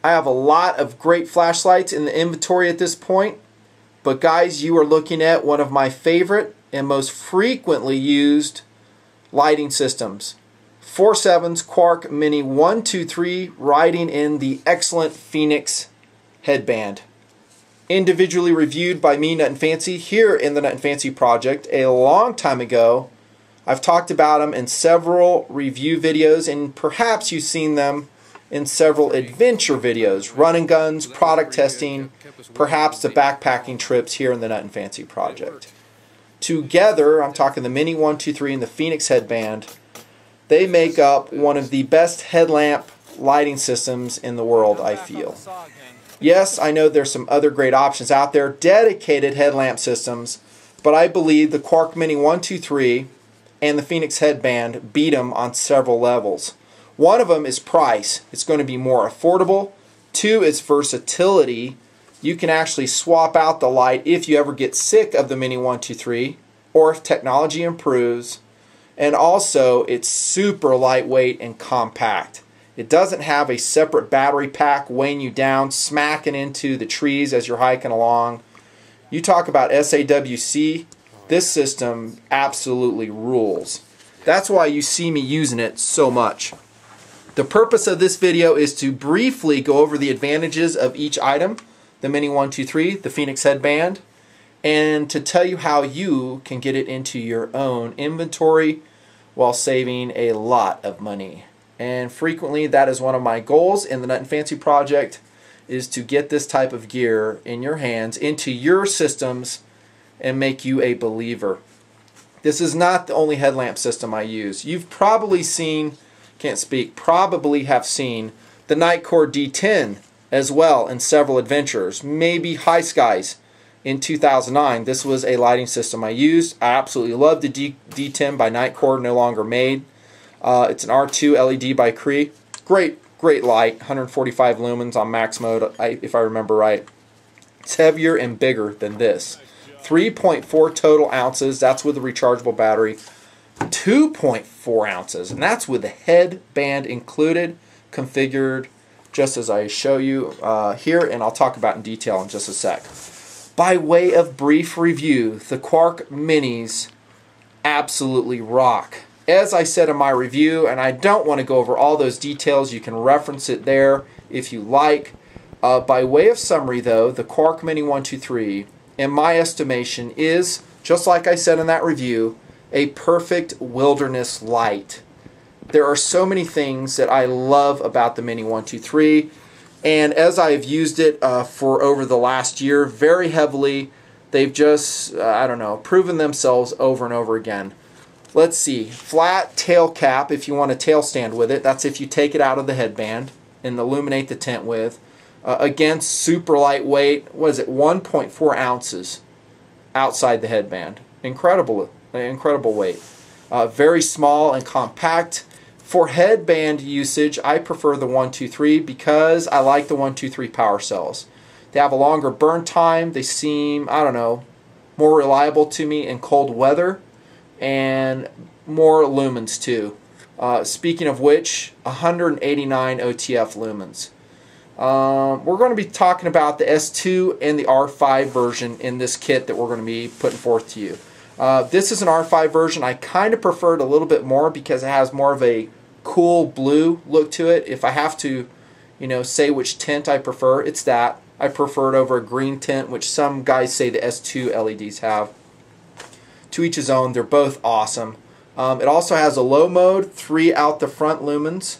I have a lot of great flashlights in the inventory at this point, but guys, you are looking at one of my favorite and most frequently used lighting systems. 4.7's Quark Mini 123 riding in the excellent Phoenix headband. Individually reviewed by me, Nutnfancy, here in the Nutnfancy project a long time ago. I've talked about them in several review videos, and perhaps you've seen them in several adventure videos, run and guns, product testing, perhaps the backpacking trips here in the Nutnfancy project. Together, I'm talking the Mini 123 and the Phoenix headband, they make up one of the best headlamp lighting systems in the world, I feel. Yes, I know there's some other great options out there, dedicated headlamp systems, but I believe the Quark Mini 123 and the Phoenix headband beat them on several levels. One of them is price. It's going to be more affordable. Two is versatility. You can actually swap out the light if you ever get sick of the Mini 123 or if technology improves. And also, it's super lightweight and compact. It doesn't have a separate battery pack weighing you down, smacking into the trees as you're hiking along. You talk about SAWC, this system absolutely rules. That's why you see me using it so much. The purpose of this video is to briefly go over the advantages of each item, the Mini 123, the Phoenix headband, and to tell you how you can get it into your own inventory while saving a lot of money. And frequently that is one of my goals in the Nutnfancy project, is to get this type of gear in your hands, into your systems, and make you a believer. This is not the only headlamp system I use. You've probably seen, probably have seen the Nitecore D10 as well in several adventures. Maybe High Skies in 2009. This was a lighting system I used. I absolutely love the D10 by Nitecore, no longer made. It's an R2 LED by Cree. Great light, 145 lumens on max mode, if I remember right. It's heavier and bigger than this. 3.4 total ounces, that's with the rechargeable battery. 2.4 ounces, and that's with the headband included, configured just as I show you here, and I'll talk about in detail in just a sec. By way of brief review, the Quark Minis absolutely rock. As I said in my review, and I don't want to go over all those details, you can reference it there if you like. By way of summary though, the Quark Mini 123, in my estimation, is, just like I said in that review, a perfect wilderness light. There are so many things that I love about the Mini 123, and as I've used it for over the last year very heavily, they've just, I don't know, proven themselves over and over again. Let's see, flat tail cap if you want a tail stand with it. That's if you take it out of the headband and illuminate the tent with. Again, super lightweight. What is it? 1.4 ounces outside the headband. Incredible weight. Very small and compact. For headband usage, I prefer the 123 because I like the 123 power cells. They have a longer burn time. They seem, I don't know, more reliable to me in cold weather, and more lumens too. Speaking of which, 189 OTF lumens. We're going to be talking about the S2 and the R5 version in this kit that we're going to be putting forth to you. This is an R5 version. I kind of prefer it a little bit more because it has more of a cool blue look to it. If I have to, say which tint I prefer, it's that. I prefer it over a green tint, which some guys say the S2 LEDs have. To each his own. They're both awesome. It also has a low mode, 3 out the front lumens,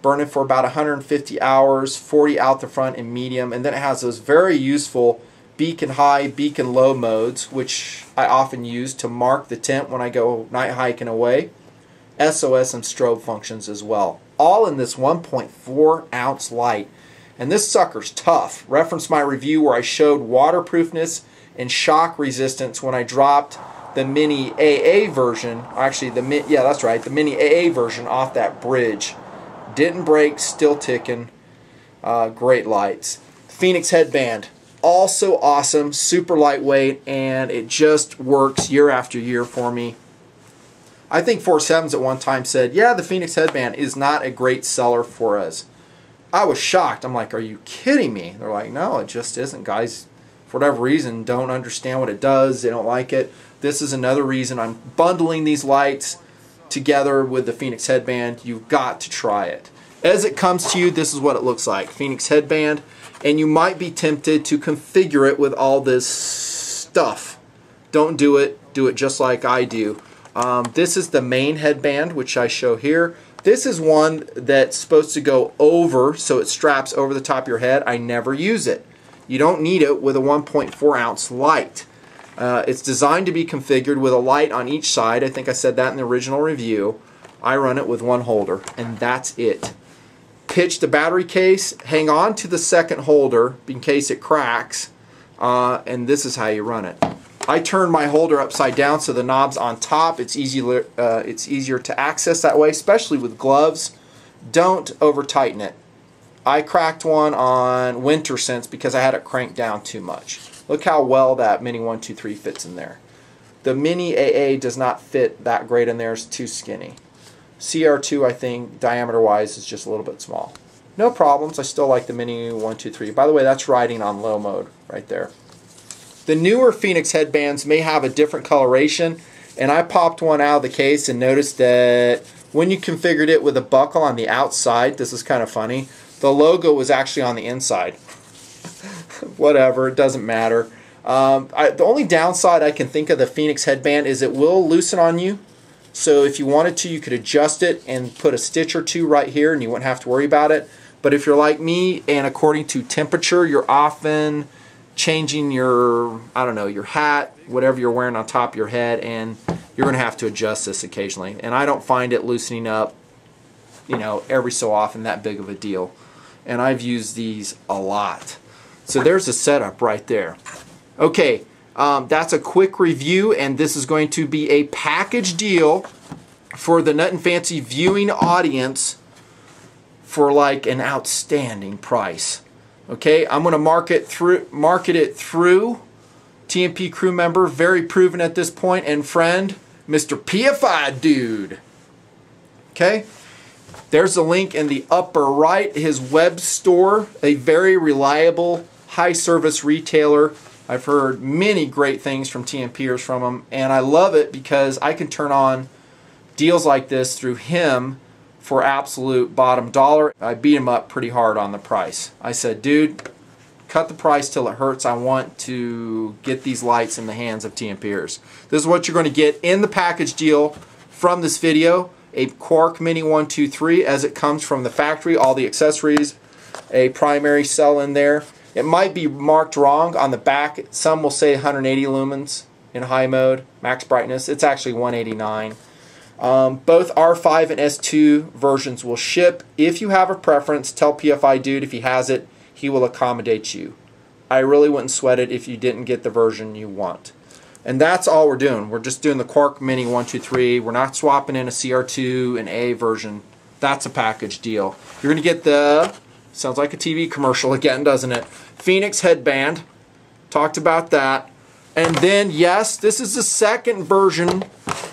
burning for about 150 hours, 40 out the front in medium, and then it has those very useful beacon high, beacon low modes, which I often use to mark the tent when I go night hiking away. SOS and strobe functions as well. All in this 1.4 ounce light. And this sucker's tough. Reference my review where I showed waterproofness and shock resistance when I dropped the Mini AA version, actually the Mini AA version off that bridge. Didn't break, still ticking. Great lights. Phoenix headband, also awesome, super lightweight, and it just works year after year for me. I think 4.7's at one time said, yeah, the Phoenix headband is not a great seller for us. I was shocked. I'm like, are you kidding me? They're like, no, it just isn't. Guys, for whatever reason, don't understand what it does. They don't like it. This is another reason I'm bundling these lights together with the Phoenix Headband. You've got to try it. As it comes to you, this is what it looks like. Phoenix Headband. And you might be tempted to configure it with all this stuff. Don't do it. Do it just like I do. This is the main headband, which I show here. This is one that's supposed to go over, so it straps over the top of your head. I never use it. You don't need it with a 1.4 ounce light. It's designed to be configured with a light on each side. I think I said that in the original review. I run it with one holder, and that's it. Pitch the battery case, hang on to the second holder in case it cracks, and this is how you run it. I turn my holder upside down so the knob's on top. It's easier to access that way, especially with gloves. Don't over tighten it. I cracked one on Winter Sense because I had it cranked down too much. Look how well that Mini 123 fits in there. The Mini AA does not fit that great in there. It's too skinny. CR2, I think, diameter-wise, is just a little bit small. No problems. I still like the Mini 123. By the way, that's riding on low mode right there. The newer Phoenix headbands may have a different coloration, and I popped one out of the case and noticed that when you configured it with a buckle on the outside, this is kind of funny, the logo was actually on the inside. Whatever, it doesn't matter. The only downside I can think of the Phoenix headband is it will loosen on you. So if you wanted to, you could adjust it and put a stitch or two right here and you wouldn't have to worry about it. But if you're like me and according to temperature, you're often changing your, I don't know, your hat, whatever you're wearing on top of your head, and you're going to have to adjust this occasionally. And I don't find it loosening up, you know, every so often that big of a deal. And I've used these a lot. So there's a setup right there. Okay. That's a quick review, and this is going to be a package deal for the Nutnfancy viewing audience for like an outstanding price. Okay, I'm going to market it through TMP crew member, very proven at this point, and friend, Mr. PFI Dude. Okay, there's a link in the upper right, his web store, a very reliable, high service retailer. I've heard many great things from TMPers from him, and I love it because I can turn on deals like this through him for absolute bottom dollar. I beat him up pretty hard on the price. I said, dude, cut the price till it hurts. I want to get these lights in the hands of TMPers. This is what you're going to get in the package deal from this video. A Quark Mini 123 as it comes from the factory, all the accessories, a primary cell in there. It might be marked wrong on the back. Some will say 180 lumens in high mode, max brightness. It's actually 189. Both R5 and S2 versions will ship. If you have a preference, tell PFI Dude if he has it, he will accommodate you. I really wouldn't sweat it if you didn't get the version you want. And that's all we're doing. We're just doing the Quark Mini 123. We're not swapping in a CR2 and A version. That's a package deal. You're going to get the... Sounds like a TV commercial again, doesn't it? Phoenix headband. Talked about that. And then, yes, this is the second version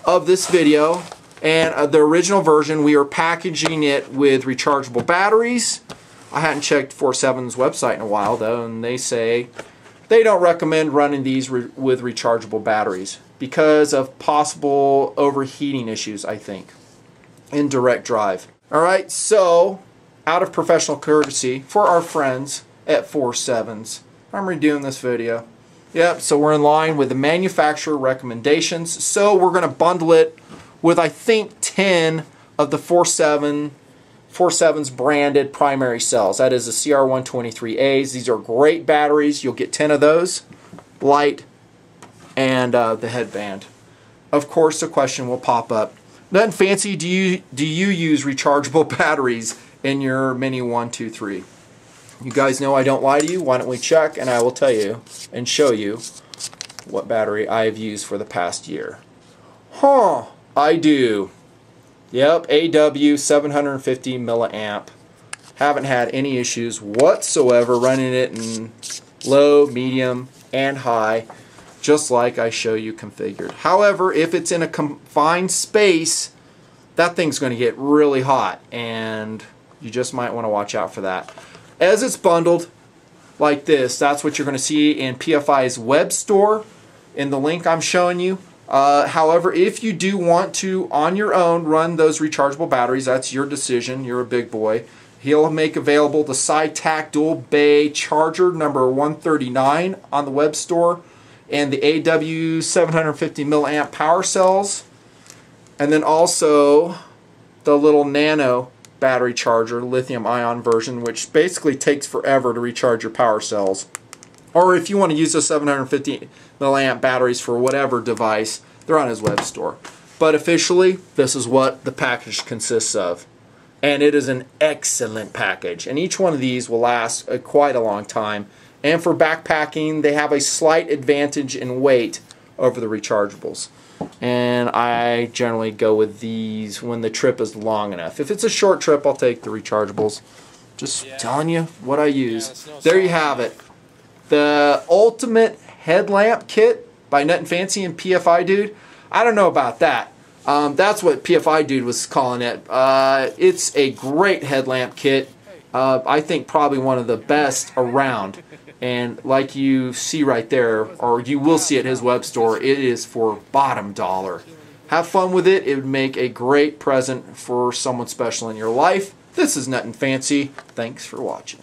of this video. And the original version, we are packaging it with rechargeable batteries. I hadn't checked 4.7's website in a while, though, and they say they don't recommend running these with rechargeable batteries because of possible overheating issues, I think, in direct drive. All right, so... out of professional courtesy for our friends at 4.7's, I'm redoing this video. Yep, so we're in line with the manufacturer recommendations. So we're going to bundle it with, I think, 10 of the 4.7's branded primary cells. That is the CR123As. These are great batteries. You'll get 10 of those, light, and the headband. Of course, the question will pop up. Nutnfancy, do you use rechargeable batteries in your Mini 123? You guys know I don't lie to you. Why don't we check, and I will tell you and show you what battery I have used for the past year. Huh, I do. Yep, AW 750 milliamp. Haven't had any issues whatsoever running it in low, medium, and high, just like I show you configured. However, if it's in a confined space, that thing's going to get really hot, and You just might want to watch out for that. As it's bundled like this, that's what you're going to see in PFI's web store in the link I'm showing you. However, if you do want to, on your own, run those rechargeable batteries, that's your decision. You're a big boy. He'll make available the SciTac Dual Bay Charger number 139 on the web store, and the AW 750 milliamp power cells, and then also the little nano battery charger, lithium ion version, which basically takes forever to recharge your power cells. Or if you want to use the 750 milliamp batteries for whatever device, they're on his web store. But officially, this is what the package consists of. And it is an excellent package. And each one of these will last quite a long time. And for backpacking, they have a slight advantage in weight over the rechargeables. And I generally go with these when the trip is long enough. If it's a short trip, I'll take the rechargeables. Just telling you what I use. There you have it. The ultimate headlamp kit by Nutnfancy and PFI Dude. I don't know about that. That's what PFI Dude was calling it. It's a great headlamp kit. I think probably one of the best around. And like you see right there, or you will see at his web store, it is for bottom dollar. Have fun with it. It would make a great present for someone special in your life. This is Nutnfancy. Thanks for watching.